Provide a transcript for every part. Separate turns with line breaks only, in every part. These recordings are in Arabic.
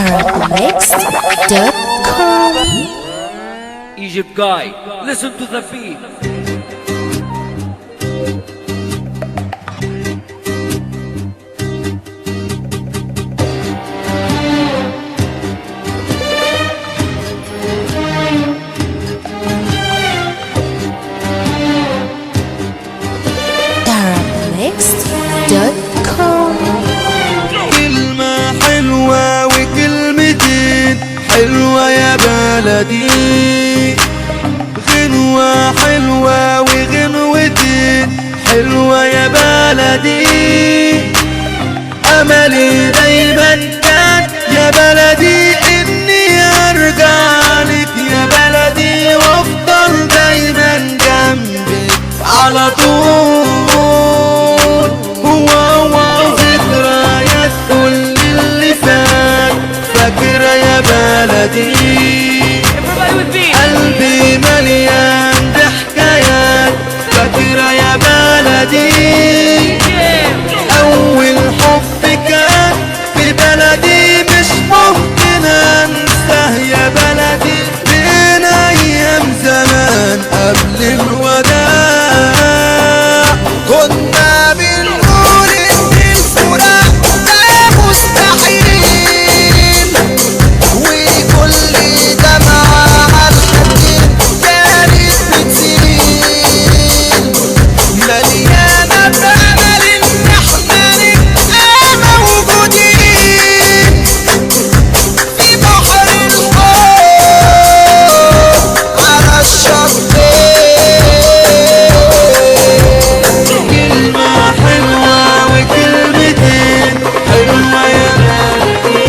Arabmix.com.
Egypt guy, listen to the beat.
Arabmix.com.
كلمة حلوة وكلمتين حلوة يا بلدي، غنوة حلوة وغنوتين حلوة يا بلدي. أملي دايما كان يا بلدي إني أرجع لك يا بلدي وأفضل دايما جنبك على طول. ذكريات كل اللي فات فاكرة يا بلدي، قلبي مليان بحكايات فاكرة يا بلدي. أول حب كان في بلدي مش ممكن أنساه يا بلدي، من أيام زمان قبل الوداع كنا بنقول إن الفراق ده مستحيل، وكل دمعة عالخدين كانت بتسيل، مليانة بأمل إن إحنا نبقى موجودين في بحر الحب على الشطين. كلمة حلوة وكلمتين حلوة يا بلدي،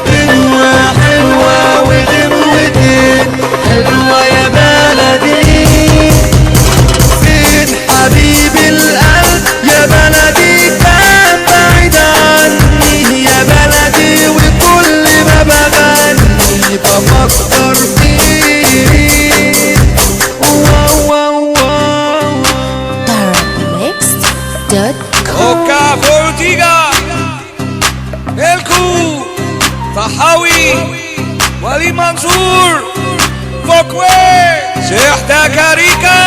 غنوة حلوة وغنوتين حلوة يا بلدي. فين حبيب القلب يا بلدي كان بعيد عني يا بلدي، وكل ما بغني بفكر فيه.
Arabmix.com.
Oka Fortiga Elku Tahawi Wali Mansour Fokwe Sheikh Takarika